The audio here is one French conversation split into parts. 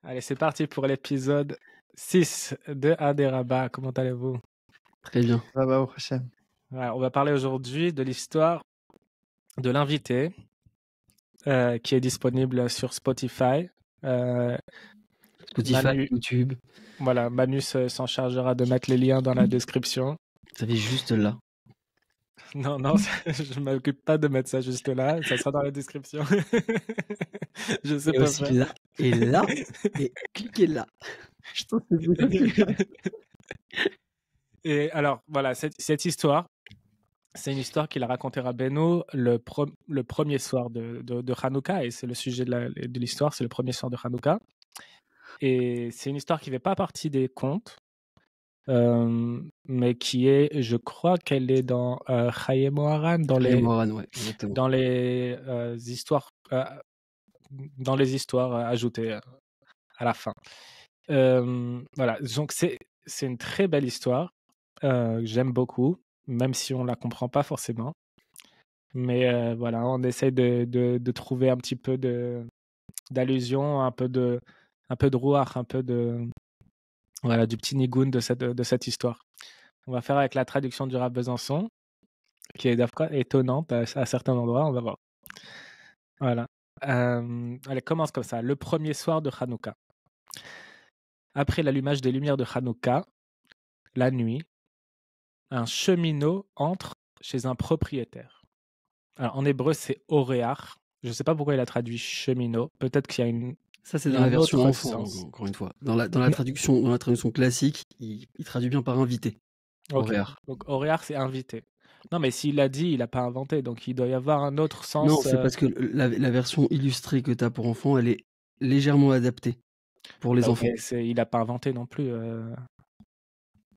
Allez, c'est parti pour l'épisode 6 de Aderaba. Comment allez-vous? Très bien. Va au prochain. Ouais, on va parler aujourd'hui de l'histoire de l'invité qui est disponible sur Spotify. Spotify, Manu, YouTube, voilà, Manu s'en chargera de mettre les liens dans la description. ça fait juste là. Non, je m'occupe pas de mettre ça juste là. Ça sera dans la description. Je sais Et pas aussi faire. là, et là, et cliquez là. Je t'en sais plus. Et alors, voilà, cette histoire, c'est une histoire qu'il a racontée Rabbeinu le premier soir de Hanouka, et c'est le sujet de l'histoire, c'est le premier soir de Hanouka. Et c'est une histoire qui ne fait pas partie des contes, mais qui est, je crois qu'elle est dans Chaye Moharan, dans les histoires, ajoutées à la fin. Voilà, donc c'est une très belle histoire, j'aime beaucoup, même si on la comprend pas forcément. Mais voilà, on essaie de trouver un petit peu d'allusion, un peu de rouach, un peu voilà, du petit nigoun de cette histoire. On va faire avec la traduction du Rav Besançon, qui est étonnante à certains endroits, on va voir. Voilà. Elle commence comme ça. Le premier soir de Hanouka. Après l'allumage des lumières de Hanouka, la nuit, un cheminot entre chez un propriétaire. Alors, en hébreu, c'est oréach. Je ne sais pas pourquoi il a traduit cheminot. Peut-être qu'il y a une. Ça, c'est dans la version enfant, encore une fois. Dans la traduction classique, il traduit bien par invité. Okay. Donc, oréach, c'est invité. Non, mais s'il l'a dit, il n'a pas inventé. Donc, il doit y avoir un autre sens. Non, c'est parce que la version illustrée que tu as pour enfants, elle est légèrement adaptée pour les enfants. Il n'a pas inventé non plus.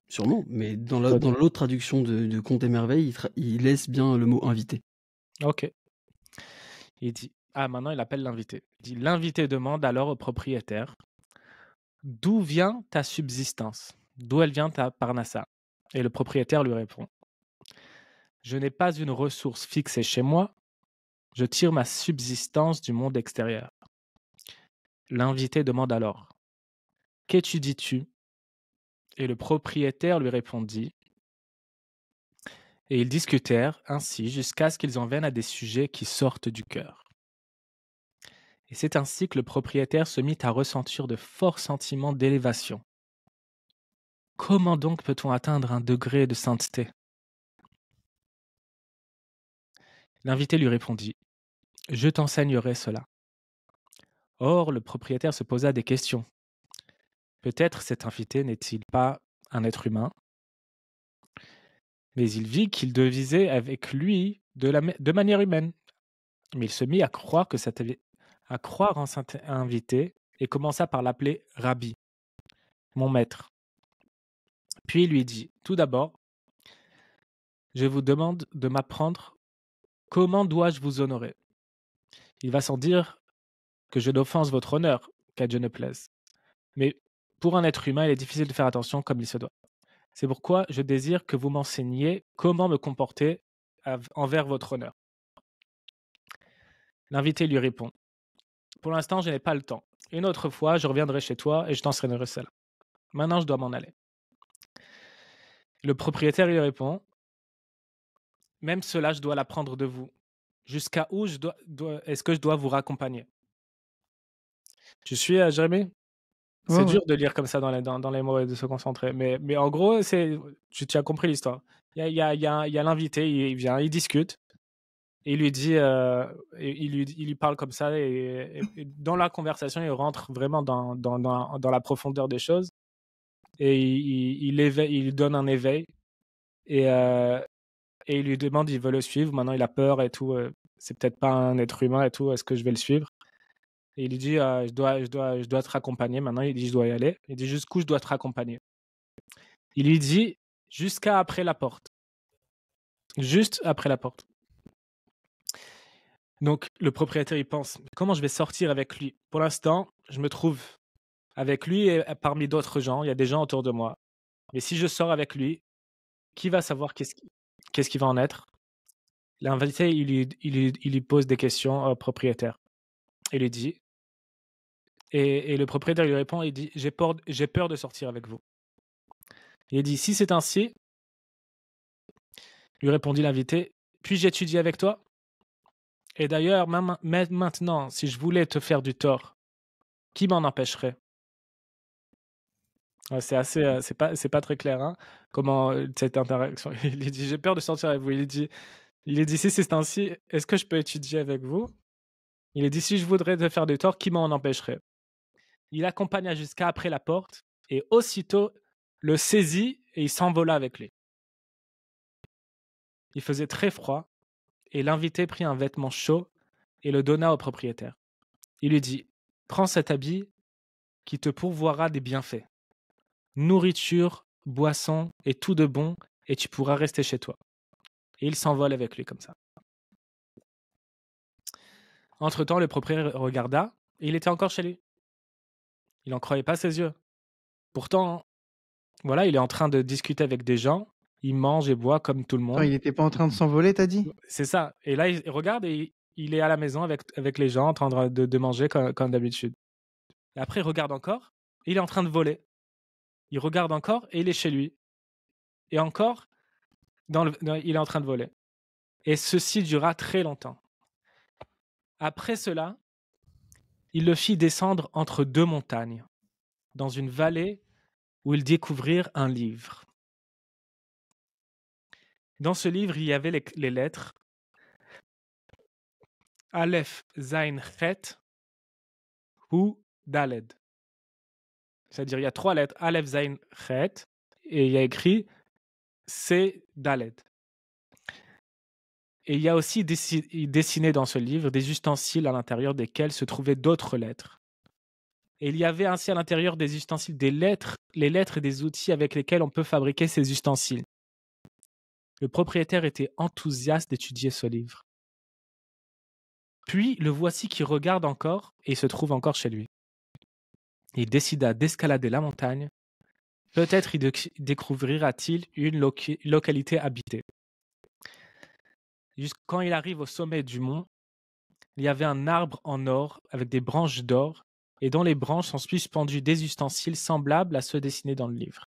Sûrement, mais dans l'autre traduction de Contes et Merveilles, il laisse bien le mot invité. Ok. Il dit, maintenant il appelle l'invité. Il dit, l'invité demande alors au propriétaire, d'où vient ta subsistance? D'où elle vient ta parnassa? Et le propriétaire lui répond, je n'ai pas une ressource fixée chez moi, je tire ma subsistance du monde extérieur. L'invité demande alors, qu'étudies-tu? Et le propriétaire lui répondit, et ils discutèrent ainsi jusqu'à ce qu'ils en viennent à des sujets qui sortent du cœur. Et c'est ainsi que le propriétaire se mit à ressentir de forts sentiments d'élévation. Comment donc peut-on atteindre un degré de sainteté? L'invité lui répondit, je t'enseignerai cela. Or, le propriétaire se posa des questions. Peut-être cet invité n'est-il pas un être humain? Mais il vit qu'il devisait avec lui de manière humaine. Mais il se mit à croire en cet invité et commença par l'appeler Rabbi, mon maître. Puis il lui dit, tout d'abord, je vous demande de m'apprendre comment dois-je vous honorer. Il va sans dire que je n'offense votre honneur, qu'à Dieu ne plaise. Mais pour un être humain, il est difficile de faire attention comme il se doit. C'est pourquoi je désire que vous m'enseigniez comment me comporter envers votre honneur. L'invité lui répond, pour l'instant, je n'ai pas le temps. Une autre fois, je reviendrai chez toi et je t'enseignerai cela. Maintenant, je dois m'en aller. Le propriétaire lui répond, même cela, je dois l'apprendre de vous. Jusqu'à où est-ce que je dois vous raccompagner? Tu suis, Jérémy? C'est dur de lire comme ça dans les mots et de se concentrer. Mais en gros, tu as compris l'histoire. Il y a l'invité, il vient, il discute. Et il lui dit, il lui parle comme ça. Et dans la conversation, il rentre vraiment dans la profondeur des choses. Et il lui donne un éveil. Et il lui demande, il veut le suivre. Maintenant, il a peur et tout. C'est peut-être pas un être humain et tout. Est-ce que je vais le suivre? Et il lui dit, je dois te raccompagner. Maintenant, il dit, je dois y aller. Il dit, jusqu'où je dois te raccompagner? Il lui dit, jusqu'à après la porte. Juste après la porte. Donc, le propriétaire, il pense, comment je vais sortir avec lui? Pour l'instant, je me trouve avec lui et parmi d'autres gens. Il y a des gens autour de moi. Mais si je sors avec lui, qui va savoir qu'est-ce qui va en être? L'invité, il lui pose des questions au propriétaire. Il lui dit, Et le propriétaire lui répond, il dit, j'ai peur de sortir avec vous. Il dit, si c'est ainsi, lui répondit l'invité, puis-je étudier avec toi? Et d'ailleurs, même maintenant, si je voulais te faire du tort, qui m'en empêcherait? Ouais, c'est assez, c'est pas très clair, hein, comment cette interaction. Il dit, j'ai peur de sortir avec vous. Il dit, si c'est ainsi, est-ce que je peux étudier avec vous? Il dit, si je voudrais te faire du tort, qui m'en empêcherait? Il l'accompagna jusqu'à après la porte et aussitôt le saisit et il s'envola avec lui. Il faisait très froid et l'invité prit un vêtement chaud et le donna au propriétaire. Il lui dit, prends cet habit qui te pourvoira des bienfaits, nourriture, boisson et tout de bon, et tu pourras rester chez toi. Et il s'envole avec lui comme ça. Entre-temps, le propriétaire regarda et il était encore chez lui. Il n'en croyait pas ses yeux. Pourtant, voilà, il est en train de discuter avec des gens, il mange et boit comme tout le Attends, monde. il était pas en train de s'envoler, t'as dit? C'est ça. Et là, il regarde et il est à la maison avec les gens en train de manger comme d'habitude. Et après, il regarde encore et il est en train de voler. Il regarde encore et il est chez lui. Et encore, il est en train de voler. Et ceci dura très longtemps. Après cela, il le fit descendre entre deux montagnes, dans une vallée où ils découvrirent un livre. Dans ce livre, il y avait les lettres Aleph, Zain, Chet ou Daled. C'est-à-dire, il y a 3 lettres, Aleph, Zain, Chet, et il y a écrit C, Daled. Et il y a aussi dessiné dans ce livre des ustensiles à l'intérieur desquels se trouvaient d'autres lettres. Et il y avait ainsi à l'intérieur des ustensiles les lettres et des outils avec lesquels on peut fabriquer ces ustensiles. Le propriétaire était enthousiaste d'étudier ce livre. Puis le voici qui regarde encore et se trouve encore chez lui. Il décida d'escalader la montagne. Peut-être y découvrira-t-il une localité habitée. Quand il arrive au sommet du mont, il y avait un arbre en or avec des branches d'or, et dans les branches sont suspendus des ustensiles semblables à ceux dessinés dans le livre.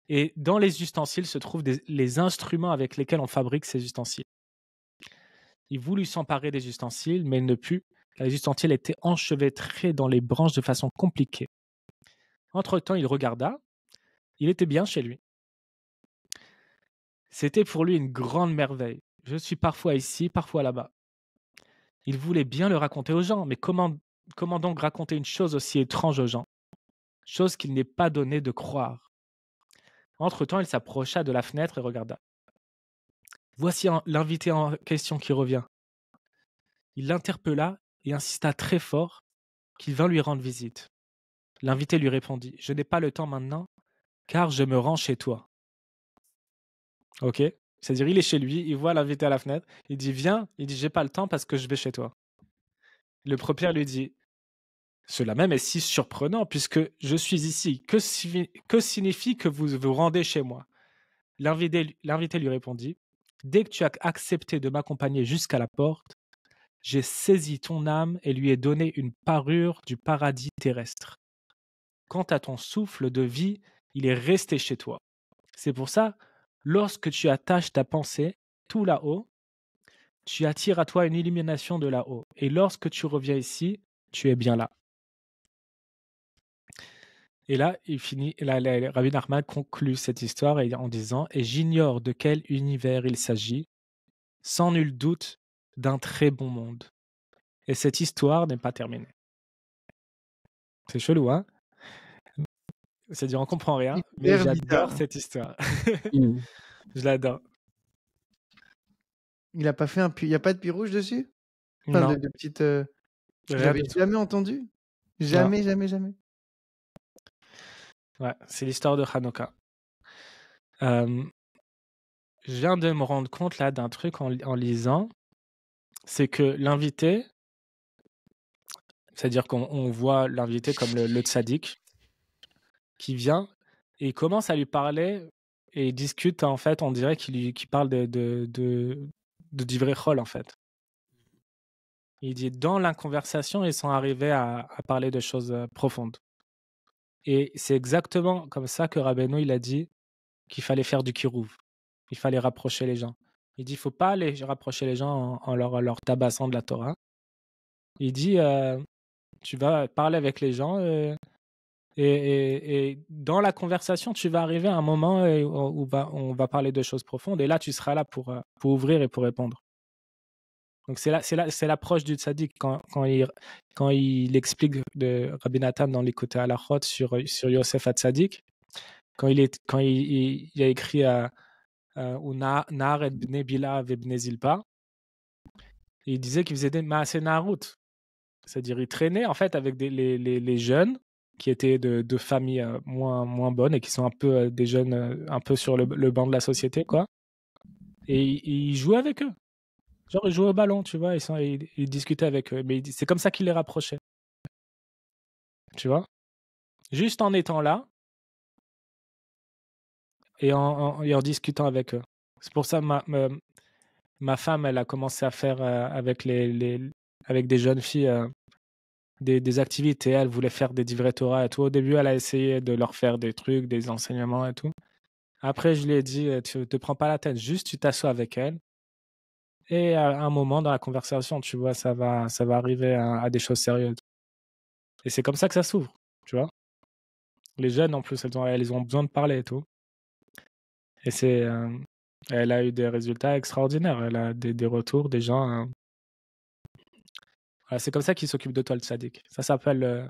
Et dans les ustensiles se trouvent les instruments avec lesquels on fabrique ces ustensiles. Il voulut s'emparer des ustensiles, mais il ne put, car les ustensiles étaient enchevêtrés dans les branches de façon compliquée. Entre-temps, il regarda. Il était bien chez lui. C'était pour lui une grande merveille. Je suis parfois ici, parfois là-bas. Il voulait bien le raconter aux gens, mais comment donc raconter une chose aussi étrange aux gens? Chose qu'il n'est pas donné de croire. Entre-temps, il s'approcha de la fenêtre et regarda. Voici l'invité en question qui revient. Il l'interpella et insista très fort qu'il vint lui rendre visite. L'invité lui répondit, « Je n'ai pas le temps maintenant, car je me rends chez toi. » Ok? C'est-à-dire, il est chez lui, il voit l'invité à la fenêtre, il dit, « Viens », il dit, « J'ai pas le temps parce que je vais chez toi. » Le propriétaire lui dit, « Cela même est si surprenant puisque je suis ici. Que signifie que vous vous rendez chez moi ?» L'invité lui répondit, « Dès que tu as accepté de m'accompagner jusqu'à la porte, j'ai saisi ton âme et lui ai donné une parure du paradis terrestre. Quant à ton souffle de vie, il est resté chez toi. C'est pour ça, lorsque tu attaches ta pensée tout là-haut, tu attires à toi une illumination de là-haut. Et lorsque tu reviens ici, tu es bien là. » Et là, Rabbi Nachman conclut cette histoire en disant « Et j'ignore de quel univers il s'agit, sans nul doute d'un très bon monde. Et cette histoire n'est pas terminée. » C'est chelou, hein? C'est-à-dire, on comprend rien, mais Hyper j'adore bizarre. cette histoire. Mm. Je l'adore. Il a pas fait il y a pas de pi rouge dessus? Enfin, Non, de petites. rien J'avais du tout. jamais entendu. Jamais. Ouais, c'est l'histoire de Hanouka. Je viens de me rendre compte là d'un truc en lisant, c'est que l'invité, c'est-à-dire qu'on voit l'invité comme le tzaddik, qui vient et il commence à lui parler et il discute, en fait, on dirait qu'il parle de divrei chol, en fait. Il dit, dans la conversation, ils sont arrivés à parler de choses profondes. Et c'est exactement comme ça que Rabbeinu, il a dit qu'il fallait faire du kirouv. Il fallait rapprocher les gens. Il dit, il ne faut pas aller rapprocher les gens en leur tabassant de la Torah. Il dit, tu vas parler avec les gens et dans la conversation, tu vas arriver à un moment où on va parler de choses profondes. Et là, tu seras là pour ouvrir et pour répondre. Donc, c'est l'approche du tzaddik quand il explique de Rabbi Nathan dans l'écoute à la Chot sur Yosef HaTzadik. Quand il a écrit Naar et Bnei Bila ve Bnei Zilpa, il disait qu'il faisait des Maaseh Naharut. C'est-à-dire, il traînait en fait avec les jeunes qui étaient de familles moins bonnes et qui sont un peu des jeunes un peu sur le banc de la société, quoi. Et il jouait avec eux. Genre, il jouait au ballon, tu vois, il discutait avec eux. Mais c'est comme ça qu'il les rapprochait. Tu vois? Juste en étant là et en discutant avec eux. C'est pour ça que ma femme, elle a commencé à faire avec avec des jeunes filles des activités. Elle voulait faire des divrei Torah et tout. Au début, elle a essayé de leur faire des trucs, des enseignements et tout. Après, je lui ai dit, tu te prends pas la tête, juste tu t'assois avec elle. Et à un moment dans la conversation, tu vois, ça va arriver à des choses sérieuses. Et c'est comme ça que ça s'ouvre, tu vois. Les jeunes, en plus, elles ont besoin de parler et tout. Et elle a eu des résultats extraordinaires. Elle a des retours, des gens. Voilà, c'est comme ça qu'il s'occupe de toi, le tzaddik. Ça s'appelle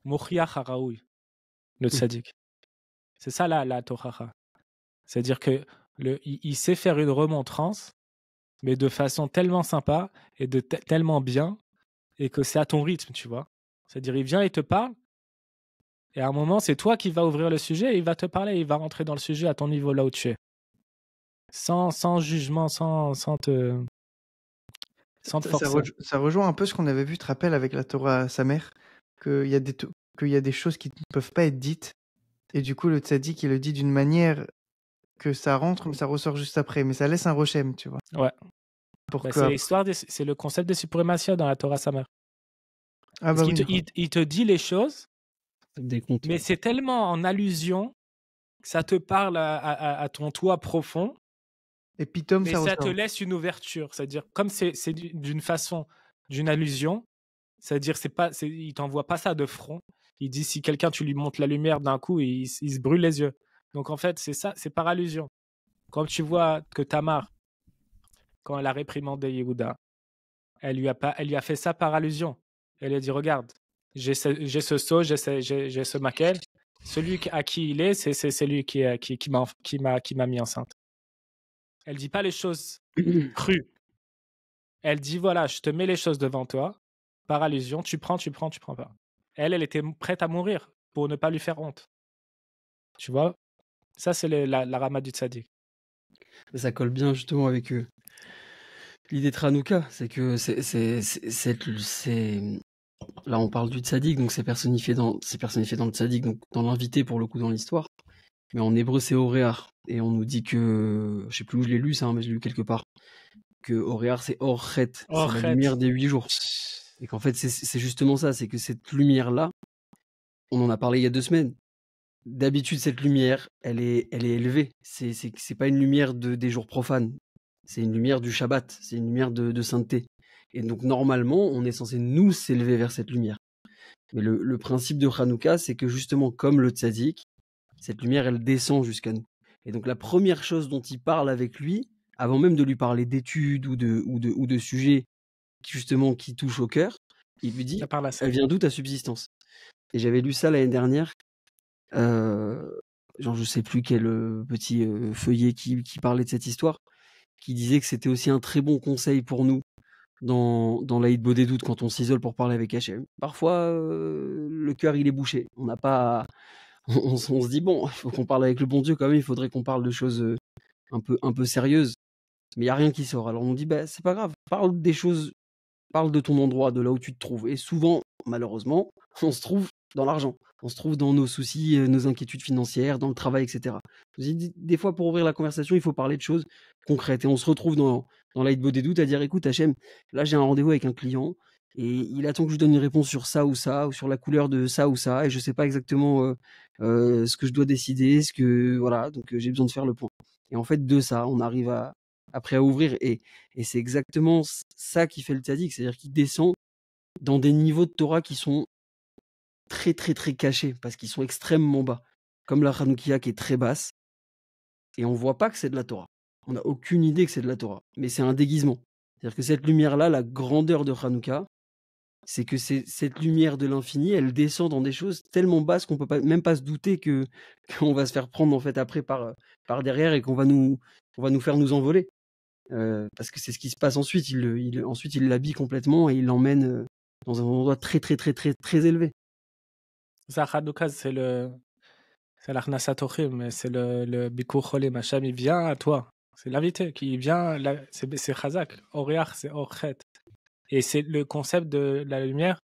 Mochiach Haraoui, le tzaddik. C'est ça la Tochacha. C'est-à-dire que il sait faire une remontrance, mais de façon tellement sympa et tellement bien, et que c'est à ton rythme, tu vois. C'est-à-dire, il vient, il te parle, et à un moment, c'est toi qui vas ouvrir le sujet, et il va te parler, il va rentrer dans le sujet à ton niveau là où tu es. Sans jugement, sans te forcer. Ça rejoint un peu ce qu'on avait vu, tu te rappelles, avec la Torah à sa mère, qu'il y a des choses qui ne peuvent pas être dites, et du coup, le tzaddik, il le dit d'une manière que ça rentre, mais ça ressort juste après, mais ça laisse un rochem, tu vois. Ouais. C'est l'histoire, c'est le concept de suprématie dans la Torah sa mère. Ah bah il te dit les choses, mais c'est tellement en allusion que ça te parle à ton toi profond. Et puis Tom, mais ça te laisse une ouverture. C'est-à-dire, comme c'est d'une façon, d'une allusion, c'est-à-dire, il t'envoie pas ça de front. Il dit, si quelqu'un, tu lui montres la lumière d'un coup, il se brûle les yeux. Donc, en fait, c'est ça, c'est par allusion. Comme tu vois que Tamar, quand elle a réprimandé Yehuda, elle lui a fait ça par allusion. Elle lui a dit, regarde, j'ai ce seau, j'ai ce maquel. Celui à qui il est, c'est lui qui m'a mis enceinte. Elle dit pas les choses crues. Elle dit, voilà, je te mets les choses devant toi, par allusion, tu prends pas. Elle était prête à mourir pour ne pas lui faire honte. Tu vois? Ça, c'est la rama du tzaddik. Ça colle bien justement avec l'idée de Hanouka, c'est que là on parle du tzaddik, donc c'est personnifié dans le tzaddik, donc dans l'invité pour le coup dans l'histoire. Mais en hébreu c'est Oréar, et on nous dit que, je sais plus où je l'ai lu ça, mais je l'ai lu quelque part, que Oréar c'est Orchet, c'est la lumière des 8 jours. Et qu'en fait c'est justement ça, c'est que cette lumière là, on en a parlé il y a 2 semaines. D'habitude cette lumière, elle est élevée. C'est pas une lumière des jours profanes. C'est une lumière du Shabbat, c'est une lumière de sainteté. Et donc normalement, on est censé nous s'élever vers cette lumière. Mais le principe de Hanouka, c'est que justement, comme le tzaddik, cette lumière, elle descend jusqu'à nous. Et donc la première chose dont il parle avec lui, avant même de lui parler d'études ou de sujets justement qui touchent au cœur, il lui dit, elle vient d'où ta subsistance? Et j'avais lu ça l'année dernière, genre je sais plus quel petit feuillet qui parlait de cette histoire, qui disait que c'était aussi un très bon conseil pour nous dans l'Aïd Bodé doute quand on s'isole pour parler avec Hachem. Parfois, le cœur il est bouché. On n'a pas, on se dit bon, il faut qu'on parle avec le bon Dieu quand même. Il faudrait qu'on parle de choses un peu sérieuses. Mais il y a rien qui sort. Alors on dit bah c'est pas grave. Parle des choses, parle de ton endroit, de là où tu te trouves. Et souvent, malheureusement, on se trouve dans l'argent. On se trouve dans nos soucis, nos inquiétudes financières, dans le travail, etc. Des fois, pour ouvrir la conversation, il faut parler de choses concrètes. Et on se retrouve dans Light Beau des doutes à dire écoute Hachem, là j'ai un rendez-vous avec un client et il attend que je lui donne une réponse sur ça, ou sur la couleur de ça ou ça, et je sais pas exactement ce que je dois décider, voilà, donc j'ai besoin de faire le point. Et en fait, de ça, on arrive après à ouvrir, et c'est exactement ça qui fait le tzaddik, c'est-à-dire qu'il descend dans des niveaux de Torah qui sont très très très cachés, parce qu'ils sont extrêmement bas, comme la Hanoukia qui est très basse, et on voit pas que c'est de la Torah. On n'a aucune idée que c'est de la Torah, mais c'est un déguisement. C'est-à-dire que cette lumière-là, la grandeur de Hanouka, c'est que cette lumière de l'infini, elle descend dans des choses tellement basses qu'on peut même pas se douter qu'on va se faire prendre en fait après par derrière, et qu'on va nous faire nous envoler. Parce que c'est ce qui se passe ensuite. Ensuite, il l'habille complètement et il l'emmène dans un endroit très très très très très élevé. Ça, Hanouka, c'est l'Achnasat Ochim, mais c'est le Bikur Cholim. Hachem, il vient à toi. C'est l'invité qui vient. C'est Chazak. Oriach, c'est Orchet. Et c'est le concept de la lumière.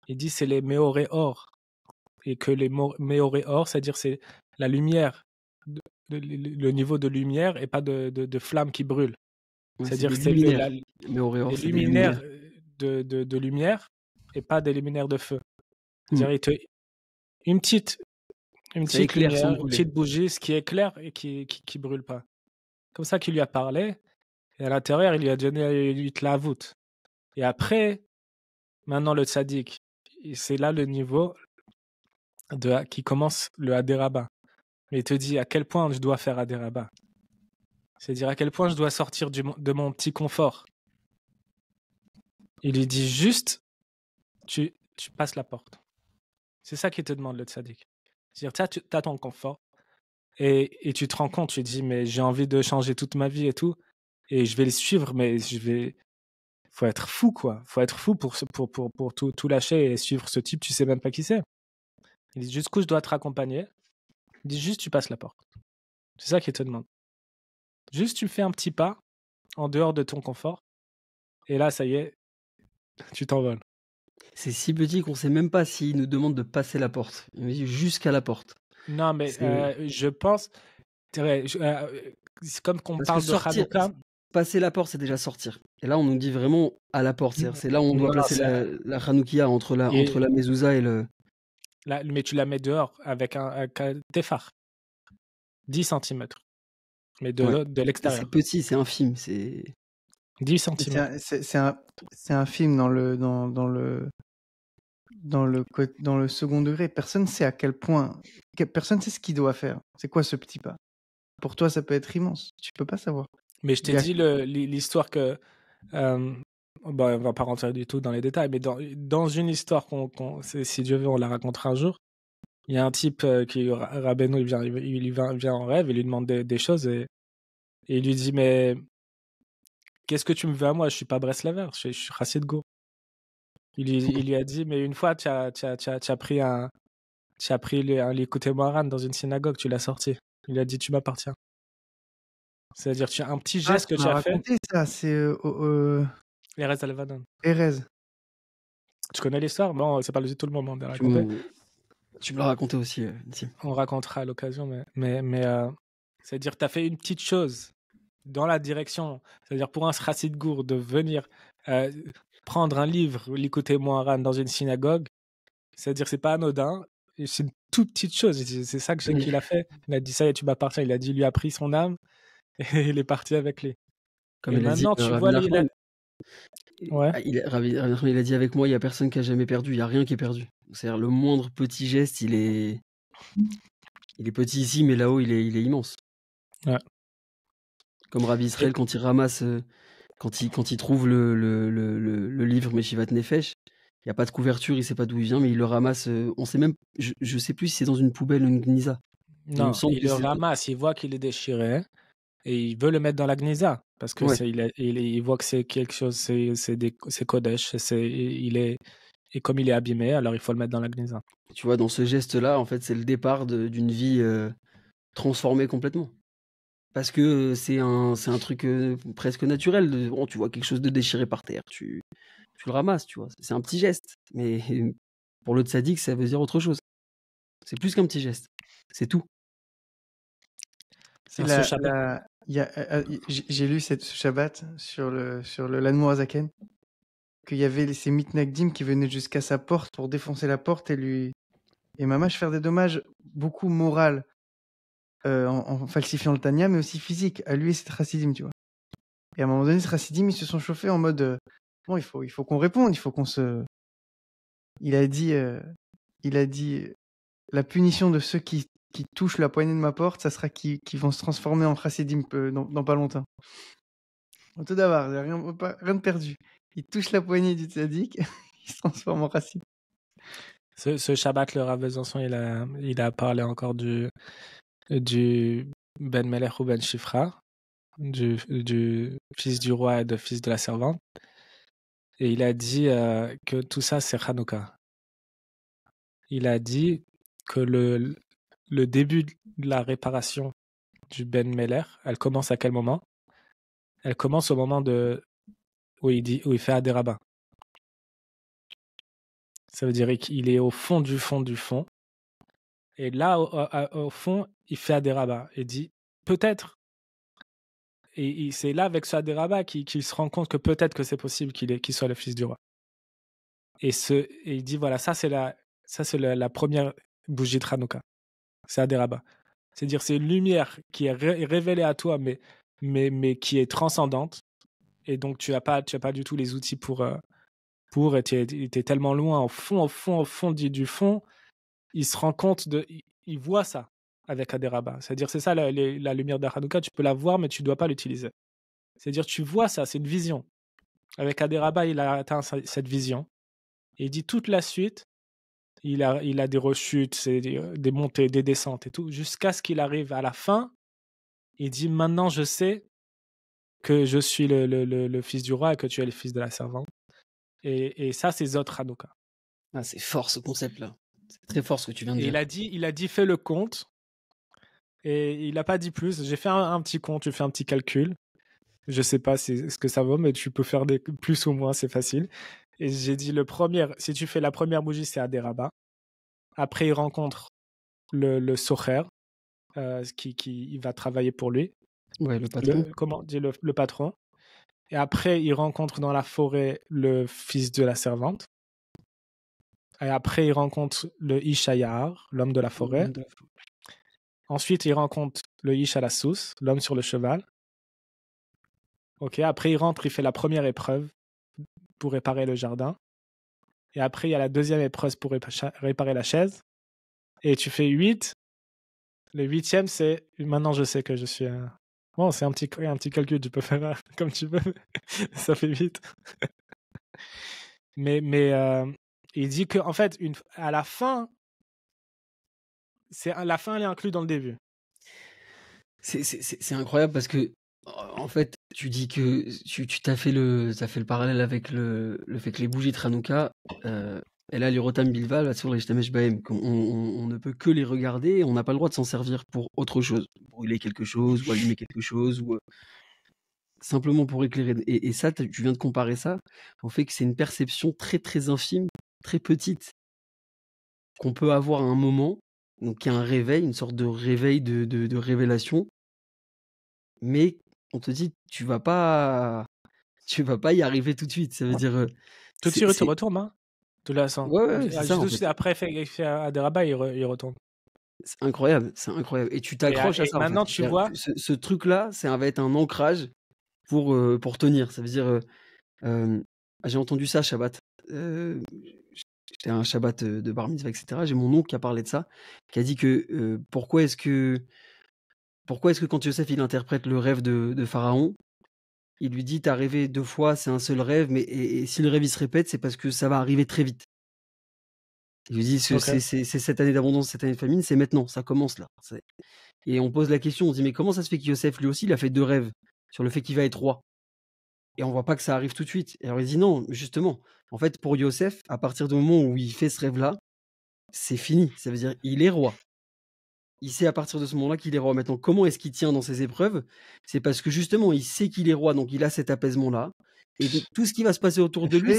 Il dit c'est les Meoré Or. Et que les Meoré Or, c'est-à-dire c'est la lumière, le niveau de lumière et pas de flamme qui brûle. Ouais, C'est-à-dire que des c'est luminaires. les Méoréor, c'est des luminaires luminaires. de lumière et pas des luminaires de feu. Hmm. C'est-à-dire une petite Ça éclaire lumière, sans une brûler. petite bougie, ce qui éclaire et qui brûle pas. Comme ça qu'il lui a parlé, et à l'intérieur, il lui a donné une la voûte. Et après, maintenant le tzaddik, c'est là le niveau qui commence le Adéraba. Mais il te dit à quel point je dois faire Adéraba. C'est-à-dire à quel point je dois sortir de mon petit confort. Il lui dit juste, tu passes la porte. C'est ça qu'il te demande le tzaddik. C'est-à-dire tu as ton confort et tu te rends compte, tu te dis mais j'ai envie de changer toute ma vie et tout, et je vais les suivre, mais faut être fou quoi. Faut être fou pour tout lâcher et suivre ce type, tu sais même pas qui c'est. Il dit jusqu'où je dois te raccompagner. Il dit juste tu passes la porte. C'est ça qu'il te demande. Juste tu fais un petit pas en dehors de ton confort et là ça y est, tu t'envoles. C'est si petit qu'on sait même pas s'il nous demande de passer la porte. Il nous dit jusqu'à la porte. Non mais je pense, c'est comme qu'on Parce parle que de sortir, Hanouka. passer la porte, c'est déjà sortir. Et là, on nous dit vraiment à la porte. C'est là où on doit Non, placer la Hanoukia entre la mezouza et le. Mais tu la mets dehors avec un tefar. 10 cm. Mais de l'extérieur. C'est petit, c'est infime. C'est 10 cm. C'est un film dans le second degré. Personne sait à quel point. Personne sait ce qu'il doit faire. C'est quoi ce petit pas? Pour toi, ça peut être immense. Tu peux pas savoir. Mais je t'ai dit l'histoire que. Bon, on va pas rentrer du tout dans les détails, mais dans une histoire si Dieu veut, on la racontera un jour. Il y a un type Rabbeinu, il vient en rêve, il lui demande des choses et il lui dit mais qu'est-ce que tu me veux à moi? Je suis pas Breslaver, je suis Chassid Gour. Il lui a dit mais une fois tu as pris un Likutei Moharan dans une synagogue, tu l'as sorti. Il a dit tu m'appartiens. C'est-à-dire tu as un petit geste que tu as fait. Raconté ça, c'est Erez Alvanon. Erez. Tu connais l'histoire? Bon, c'est pas du tout le moment de la raconter. Tu me l'as raconté aussi, Tim. On racontera à l'occasion, mais c'est-à-dire tu as fait une petite chose dans la direction, c'est-à-dire pour un Chassid Gour de venir prendre un livre, Likutei Moharan dans une synagogue, c'est-à-dire c'est pas anodin, c'est une toute petite chose, c'est ça qu'il a fait. Il a dit ça et tu m'appartiens, il a dit, il lui a pris son âme et il est parti avec lui. Comme et il maintenant, a dit, tu vois les... Ouais. Il a dit avec moi, il n'y a personne qui a jamais perdu, il n'y a rien qui est perdu. C'est-à-dire le moindre petit geste, il est petit ici, mais là-haut, il est immense. Ouais. Comme Rabbi Israël, quand il ramasse, quand il trouve le livre Meshivat Nefesh, il n'y a pas de couverture, il ne sait pas d'où il vient, mais il le ramasse. On sait même, je sais plus si c'est dans une poubelle ou une gnisa. Non, il le ramasse, il voit qu'il est déchiré et il veut le mettre dans la gnisa parce que il voit que c'est quelque chose, c'est Kodesh, et comme il est abîmé, alors il faut le mettre dans la gnisa. Tu vois, dans ce geste-là, en fait, c'est le départ d'une vie transformée complètement. Parce que c'est un truc presque naturel. Tu vois quelque chose de déchiré par terre, tu le ramasses, tu vois. C'est un petit geste. Mais pour le tzaddik, ça veut dire autre chose. C'est plus qu'un petit geste. C'est tout. C'est J'ai lu ce Shabbat sur le l'Admorazaken qu'il y avait ces mitnagdim qui venaient jusqu'à sa porte pour défoncer la porte et mamash faire des dommages beaucoup moraux en falsifiant le Tanya, mais aussi physique à lui et ses chassidim, tu vois. Et à un moment donné, ces chassidim, ils se sont chauffés en mode bon, il faut qu'on réponde, il faut qu'on se. Il a dit la punition de ceux qui touchent la poignée de ma porte, ça sera qui vont se transformer en chassidim dans pas longtemps. Tout d'abord, rien de perdu. Il touche la poignée du tzaddik, il se transforme en chassid. Ce Shabbat, le Rav Besançon, il a parlé encore du Ben Melech ou Ben Shifra, du fils du roi et du fils de la servante. Et il a dit que tout ça, c'est Hanouka. Il a dit que le début de la réparation du Ben Melech, elle commence à quel moment? Elle commence au moment où il fait Adéraba. Ça veut dire qu'il est au fond du fond du fond. Et là, au fond, il fait Adéraba. Et dit, peut-être. Et c'est là, avec ce Adéraba, qu'il se rend compte que peut-être que c'est possible qu'il soit le fils du roi. Et il dit, voilà, ça c'est la première bougie de Hanouka. C'est Adéraba. C'est-à-dire, c'est une lumière qui est révélée à toi, mais qui est transcendante. Et donc, tu n'as pas du tout les outils pour et tu es tellement loin, au fond du fond, il se rend compte il voit ça avec Adéraba. C'est-à-dire, c'est ça la lumière de Hanouka, tu peux la voir, mais tu ne dois pas l'utiliser. C'est-à-dire, tu vois ça, c'est une vision. Avec Adéraba, il a atteint cette vision. Et il dit toute la suite, il a des rechutes, des montées, des descentes et tout, jusqu'à ce qu'il arrive à la fin. Il dit, maintenant, je sais que je suis le fils du roi et que tu es le fils de la servante. Et ça, c'est Zot Hanouka. Ah, c'est fort ce concept-là. C'est très fort ce que tu viens de dire. Il a dit fais le compte. Et il n'a pas dit plus. J'ai fait un petit compte, tu fais un petit calcul. Je sais pas ce que ça vaut, mais tu peux faire des plus ou moins, c'est facile. Et j'ai dit si tu fais la première bougie, c'est Adéraba. Après, il rencontre le Socher, qui va travailler pour lui. Ouais, le patron. Comment dit le patron. Et après, il rencontre dans la forêt le fils de la servante. Et après, il rencontre le Ishayar, l'homme de la forêt. Ensuite, il rencontre le Ish à la Sousse, l'homme sur le cheval. Ok, après, il rentre, il fait la première épreuve pour réparer le jardin. Et après, il y a la deuxième épreuve pour réparer la chaise. Et tu fais 8. Le 8e, c'est maintenant je sais que je suis un. Bon, c'est un petit calcul, tu peux faire comme tu veux. Ça fait 8. mais il dit que en fait, à la fin, la fin elle est inclue dans le début. C'est incroyable parce que en fait, tu dis que tu t'as fait le parallèle avec le fait que les bougies de Hanouka, et là, les Rotam Bilval, sur les Shtamesh Bahem, on ne peut que les regarder, on n'a pas le droit de s'en servir pour autre chose, brûler quelque chose, ou allumer quelque chose, ou simplement pour éclairer. Et ça, tu viens de comparer ça au fait que c'est une perception très très infime, très petite, qu'on peut avoir à un moment, donc il y a un réveil, une sorte de réveil de révélation, mais on te dit tu vas pas y arriver tout de suite. Ça veut dire tout de suite, tu retournes, hein. Tout là, sans. Ouais, c'est ça. En fait. Après, il fait Adéraba, il retourne. C'est incroyable, c'est incroyable. Et tu t'accroches à ça. Maintenant, en fait. tu vois. Ce truc-là, ça va être un ancrage pour tenir. Ça veut dire, j'ai entendu ça Shabbat. C'était un Shabbat de Bar Mitzvah, etc. J'ai mon oncle qui a parlé de ça, qui a dit que pourquoi est-ce que quand Yosef il interprète le rêve de Pharaon, il lui dit t'as rêvé 2 fois, c'est un seul rêve, mais et si le rêve il se répète, c'est parce que ça va arriver très vite. Il lui dit c'est cette année d'abondance, cette année de famine, c'est maintenant, ça commence là. Et on pose la question, on dit mais comment ça se fait que Yosef lui aussi il a fait 2 rêves sur le fait qu'il va être roi? Et on voit pas que ça arrive tout de suite. Et alors il dit non, justement, en fait pour Yosef, à partir du moment où il fait ce rêve-là, c'est fini. Ça veut dire il est roi. Il sait à partir de ce moment-là qu'il est roi. Maintenant, comment est-ce qu'il tient dans ses épreuves? C'est parce que justement, il sait qu'il est roi, donc il a cet apaisement-là. Et tout ce qui va se passer autour de lui,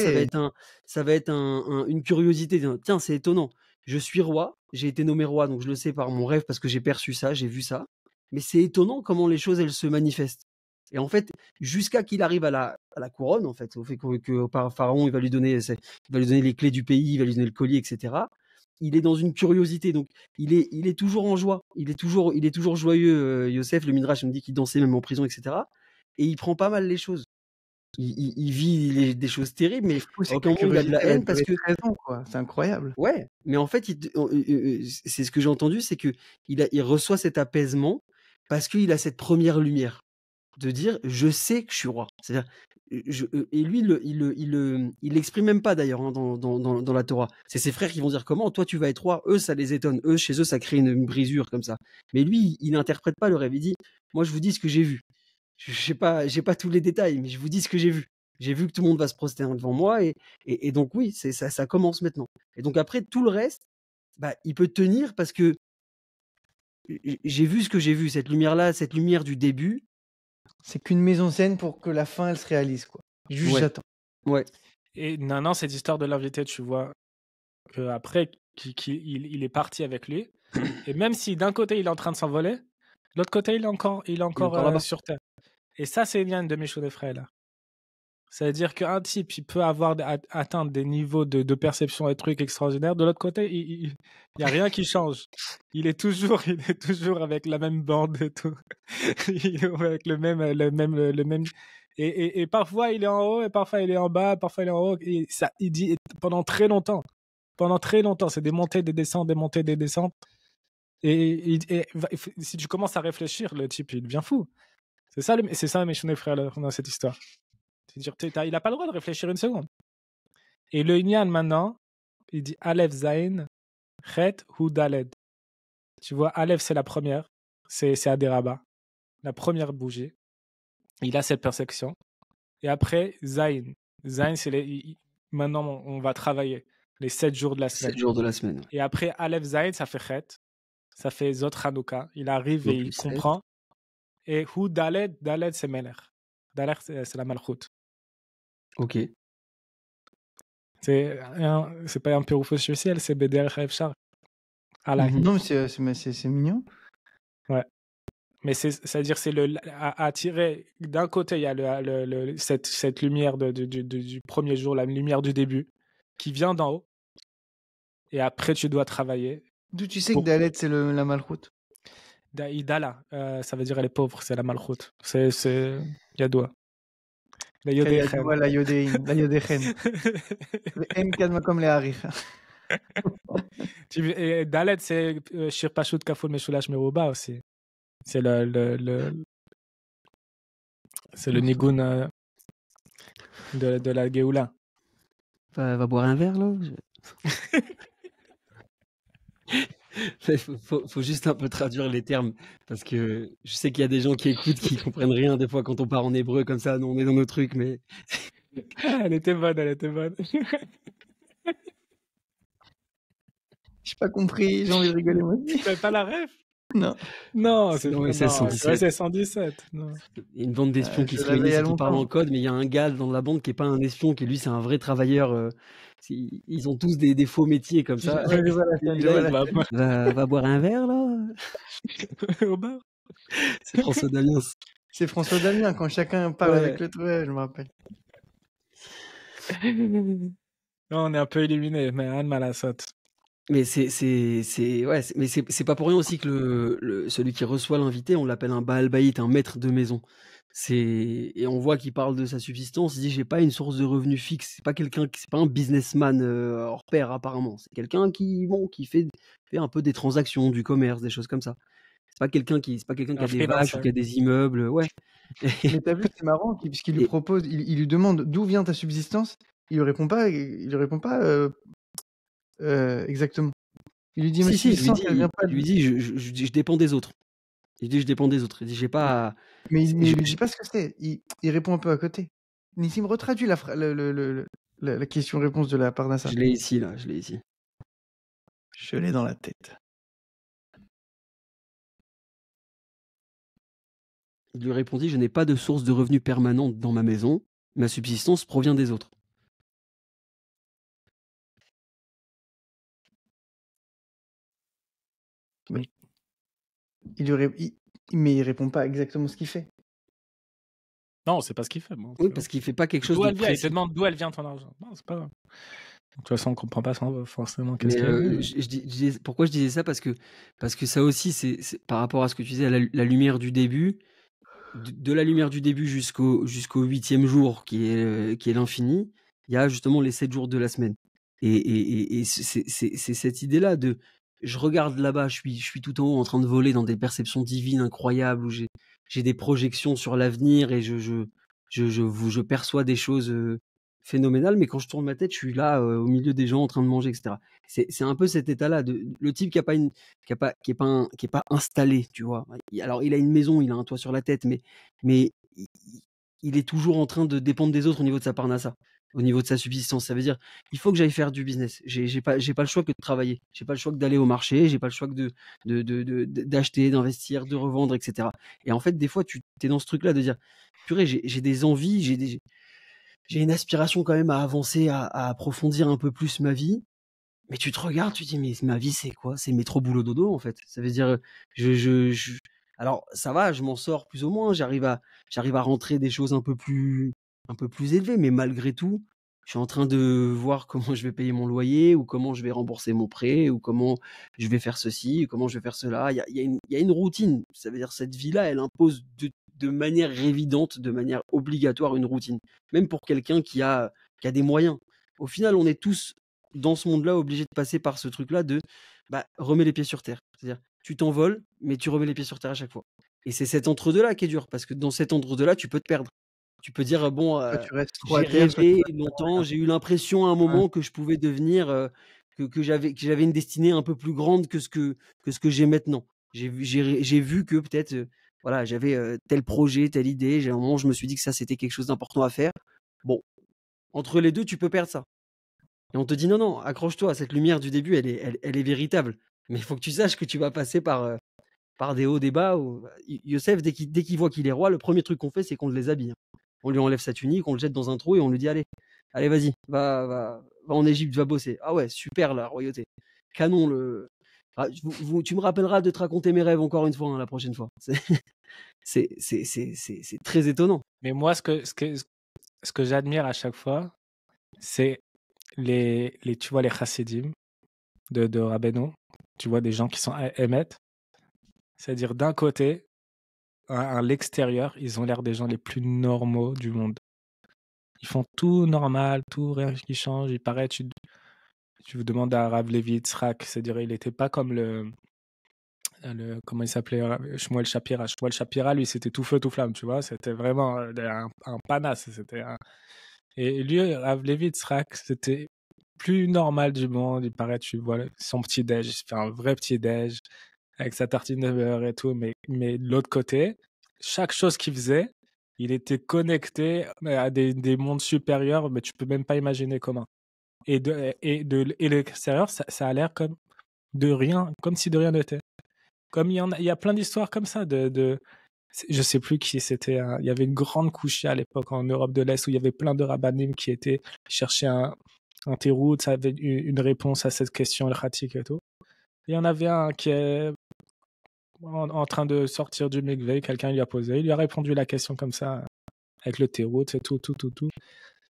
ça va être une curiosité. Tiens, c'est étonnant. Je suis roi, j'ai été nommé roi, donc je le sais par mon rêve parce que j'ai perçu ça, j'ai vu ça. mais c'est étonnant comment les choses, elles se manifestent. Et en fait, jusqu'à qu'il arrive à la couronne, en fait, au fait que Pharaon, il va lui donner les clés du pays, il va lui donner le collier, etc. Il est dans une curiosité, donc il est toujours en joie, il est toujours joyeux. Yosef, le Midrash me dit qu'il dansait même en prison, etc. Et il prend pas mal les choses. Il vit des choses terribles, mais C'est fou, à c'est que aucun la moment il a de curiosité, la elle a haine parce duré que 13 ans, quoi. C'est incroyable. ouais, mais en fait, c'est ce que j'ai entendu, c'est que il reçoit cet apaisement parce qu'il a cette première lumière de dire je sais que je suis roi. C'est-à-dire et lui il l'exprime même pas d'ailleurs hein, dans la Torah. C'est ses frères qui vont dire comment toi tu vas être roi. Eux ça les étonne. Eux chez eux ça crée une brisure comme ça. Mais lui il n'interprète pas le rêve. Il dit moi je vous dis ce que j'ai vu. Je sais pas j'ai pas tous les détails mais je vous dis ce que j'ai vu. J'ai vu que tout le monde va se prosterner devant moi et donc oui c'est ça commence maintenant. Et donc après tout le reste bah il peut tenir parce que j'ai vu ce que j'ai vu cette lumière là cette lumière du début. C'est qu'une mise en scène pour que la fin, elle se réalise, quoi. Juste, Ouais. j'attends. Ouais. Et non, cette histoire de l'invité, tu vois, qu'après, il est parti avec lui. Et même si d'un côté, il est en train de s'envoler, de l'autre côté, il est encore là-bas. sur Terre. Et ça, c'est bien une de mes chauds frères, là. Ça veut dire qu'un type, il peut avoir atteindre des niveaux de perception et trucs extraordinaires. De l'autre côté, il y a rien qui change. Il est toujours avec la même bande et tout. Il est avec le même. Et parfois il est en haut et parfois il est en bas, parfois il est en haut. Et ça, il dit pendant très longtemps. Pendant très longtemps, c'est des montées, des descentes, des montées, des descentes. Et si tu commences à réfléchir, le type, il devient fou. C'est ça, mes chenets frères, dans cette histoire. C'est-à-dire, il n'a pas le droit de réfléchir une seconde. Et le Inyan, maintenant, il dit Aleph Zain, Chet ou Daled. Tu vois, Aleph, c'est la première. C'est Aderaba. La première bougie. Il a cette perception. Et après, Zain. Zain, maintenant, on va travailler les 7 jours de la semaine. 7 jours de la semaine. Et après, Aleph Zain, ça fait Chet. Ça fait Zot Hanouka. Il arrive et il comprend. Et Hu Daled, Daled, c'est Melech. Daled, c'est la Malchut. Ok. C'est pas un Péroufos social, c'est BDR Efchar. Non, mais c'est mignon. Ouais. Mais c'est-à-dire, c'est à tirer. D'un côté, il y a cette lumière du premier jour, la lumière du début, qui vient d'en haut. Et après, tu dois travailler. D'où tu sais que Dalet, c'est la malchoute? Idala, ça veut dire elle est pauvre, c'est la malchoute. C'est Yadoua. La Yodéchen. La Yodéine, la Yodéchen. En kadma comme les haricha. Et Dalet, c'est Shir Pashut Kaful Meshulash Meruba aussi. C'est c'est le nigun de la Géoula. Va boire un verre, là. Faut juste un peu traduire les termes parce que je sais qu'il y a des gens qui écoutent qui comprennent rien des fois quand on part en hébreu comme ça. Nous, on est dans nos trucs, mais Elle était bonne. J'ai pas compris, j'ai envie de rigoler moi aussi. T'avais pas la ref? Non, c'est OSS 117. 117. Non. Il y a une bande d'espions qui se l'avais il y réunissent a et qui parlent en longtemps. code, mais il y a un gars dans la bande qui est pas un espion, qui lui c'est un vrai travailleur. Ils ont tous des faux métiers comme ça. Je vois la scène, je vois la scène. Va boire un verre là. Au bar. C'est François Damiens. C'est François Damien quand chacun parle Ouais. avec l'autre, ouais, je me rappelle. Non, on est un peu éliminé, mais Anne Malassot. Mais c'est pas pour rien aussi que celui qui reçoit l'invité, on l'appelle un Baal Bayit, un maître de maison. Et on voit qu'il parle de sa subsistance, il dit j'ai pas une source de revenus fixe, c'est pas un businessman hors pair apparemment, c'est quelqu'un qui fait un peu des transactions, du commerce, des choses comme ça. C'est pas quelqu'un qui a des vaches ou qui a des immeubles, ouais. Mais t'as vu, c'est marrant, puisqu'il lui propose, il lui demande d'où vient ta subsistance, il lui répond pas exactement. Il lui dit ma subsistance, elle vient pas. Il lui dit je dépends des autres. Il dit je dépends des autres. Il dit j'ai pas. Mais il lui dit pas ce que c'est. Il répond un peu à côté. Nissim retraduit la question-réponse de la Parnassa. Je l'ai ici. Je l'ai dans la tête. Il lui répondit je n'ai pas de source de revenus permanente dans ma maison. Ma subsistance provient des autres. Oui. Mais il répond pas exactement ce qu'il fait. Non, c'est pas ce qu'il fait. Bon, Oui, parce qu'il fait pas quelque chose d'où de elle vient, il te précis. demande d'où elle vient ton argent. Non, c'est pas grave. De toute façon, on comprend pas forcément Mais qu'est-ce qu'il veut. pourquoi je disais ça parce que ça aussi, c'est par rapport à ce que tu disais, la lumière du début, de la lumière du début jusqu'au 8e jour, qui est l'infini, il y a justement les 7 jours de la semaine. Et c'est cette idée-là de je regarde là-bas, je suis tout en haut en train de voler dans des perceptions divines incroyables où j'ai des projections sur l'avenir et je perçois des choses phénoménales, mais quand je tourne ma tête, je suis là au milieu des gens en train de manger, etc. C'est un peu cet état-là de le type qui est pas installé, tu vois. Alors il a une maison, il a un toit sur la tête, mais il est toujours en train de dépendre des autres au niveau de sa parnassa, au niveau de sa subsistance. Ça veut dire, il faut que j'aille faire du business. J'ai pas le choix que de travailler. J'ai pas le choix que d'aller au marché. J'ai pas le choix que d'acheter, d'investir, de revendre, etc. Et en fait, des fois, tu es dans ce truc-là de dire, purée, j'ai des envies, j'ai une aspiration quand même à avancer, à approfondir un peu plus ma vie. Mais tu te regardes, tu te dis, mais ma vie, c'est quoi? C'est métro boulot dodo, en fait. Ça veut dire, alors, ça va, je m'en sors plus ou moins. J'arrive à rentrer des choses un peu plus élevées, mais malgré tout, je suis en train de voir comment je vais payer mon loyer, ou comment je vais rembourser mon prêt, ou comment je vais faire ceci, ou comment je vais faire cela. Il y a une routine. Ça veut dire, cette vie-là, elle impose de manière évidente, de manière obligatoire, une routine. Même pour quelqu'un qui a des moyens. Au final, on est tous dans ce monde-là obligé de passer par ce truc-là de remets les pieds sur terre. C'est-à-dire, tu t'envoles, mais tu remets les pieds sur terre à chaque fois. Et c'est cet entre-deux-là qui est dur, parce que dans cet entre-deux-là, tu peux te perdre. Tu peux dire, bon, Soit tu restes trop j'ai à terre, soit tu rêvé restes longtemps, j'ai eu l'impression à un moment que je pouvais devenir, que j'avais une destinée un peu plus grande que ce que j'ai maintenant. J'ai vu que peut-être, voilà, j'avais tel projet, telle idée. À un moment, je me suis dit que ça, c'était quelque chose d'important à faire. Bon, entre les deux, tu peux perdre ça. Et on te dit non, accroche-toi, cette lumière du début, elle est véritable. Mais il faut que tu saches que tu vas passer par des hauts, des bas. Yosef, dès qu'il voit qu'il est roi, le premier truc qu'on fait, c'est qu'on les habille. On lui enlève sa tunique, on le jette dans un trou et on lui dit allez, vas-y, va en Égypte, va bosser. Ah ouais, super la royauté. Canon tu me rappelleras de te raconter mes rêves encore une fois, hein, la prochaine fois. C'est très étonnant. Mais moi, ce que j'admire à chaque fois, c'est tu vois, les chassidim de Rabbeinu, tu vois, des gens qui sont émettes. C'est-à-dire, d'un côté, à l'extérieur, ils ont l'air des gens les plus normaux du monde. Ils font tout normal, tout, rien qui change. Il paraît, tu vous demandes à Rav Levi Yitzhak, c'est-à-dire, il n'était pas comme comment il s'appelait, Shmuel Shapira. Shmuel Shapira, lui, c'était tout feu, tout flamme, tu vois. C'était vraiment un panasse. Et lui, Rav Levi Yitzhak, c'était plus normal du monde. Il paraît, tu vois, son petit-déj, il se fait un vrai petit-déj avec sa tartine de beurre et tout. Mais de l'autre côté, chaque chose qu'il faisait, il était connecté à des mondes supérieurs, mais tu peux même pas imaginer comment. Et l'extérieur, ça a l'air comme de rien, comme si de rien n'était. Comme il y a plein d'histoires comme ça je sais plus qui c'était. Il y avait une grande couchée à l'époque en Europe de l'Est où il y avait plein de rabbanim qui étaient chercher un terout, ça avait une réponse à cette question, le khatik et tout. Il y en avait un qui est en train de sortir du mikveh, quelqu'un lui a posé, il lui a répondu la question comme ça, avec le terout, c'est tout.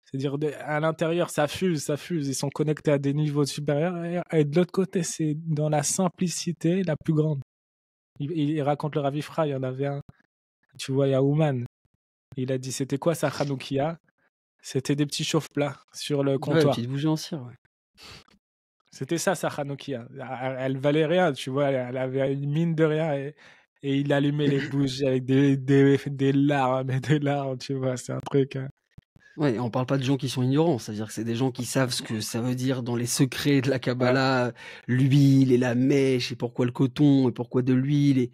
C'est-à-dire, à l'intérieur, ça fuse, ils sont connectés à des niveaux supérieurs, et de l'autre côté, c'est dans la simplicité la plus grande. Il raconte le Rav Ifra, il y en avait un, tu vois, il y a Ouman, il a dit, c'était quoi sa Hanoukia? C'était des petits chauffe-plats sur le Ouais, comptoir. petite bougie en cire, ouais. C'était ça, sa Hanoukia. Elle valait rien, tu vois, elle avait une mine de rien, et il allumait les bougies avec des larmes et des larmes, tu vois, c'est un truc. Ouais, on parle pas de gens qui sont ignorants, c'est-à-dire que c'est des gens qui savent ce que ça veut dire dans les secrets de la Kabbalah, l'huile et la mèche, et pourquoi le coton, et pourquoi de l'huile.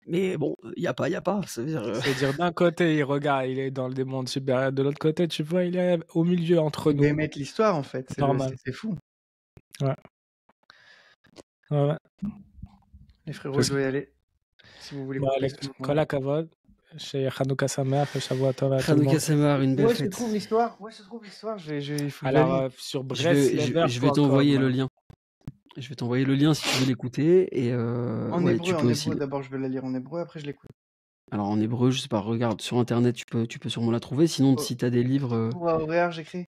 Mais bon, il y a pas. C'est-à-dire, d'un côté, il regarde, il est dans le mondes supérieurs, de l'autre côté, tu vois, il est au milieu entre Il nous. va mettre l'histoire, en fait. Normal. C'est fou. Ouais. Les frérots, je dois y aller. Si vous voulez couper ce moment. Kol hakavod, chez Hanouka Sameach, Shavua Tov à tout le Hanouka monde. Samar, une belle Où est-ce que fête. se trouve l'histoire? Il faut que Alors, sur Je vais Breslever.com, t'envoyer le lien. Je vais t'envoyer le lien si tu veux l'écouter. Et En ouais, hébreu, tu peux aussi. d'abord, je vais la lire en hébreu, après je l'écoute. Alors en hébreu, je sais pas, regarde sur internet, tu peux sûrement la trouver. Sinon, Oh, si t'as des livres, Pour Auréar, j'écris.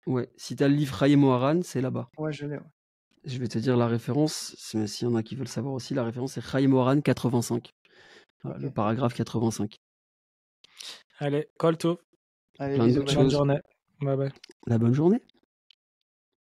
ouais, si t'as le livre Chaim Moharan, c'est là-bas. Ouais, je l'ai. Ouais. Je vais te dire la référence, s'il y en a qui veulent savoir aussi, la référence c'est Chaim Moharan 85. Voilà, Ok. le paragraphe 85. Allez, call to. Allez, Plein bisous, d'autres bye. Bonne choses. journée. Bye bye. La bonne journée.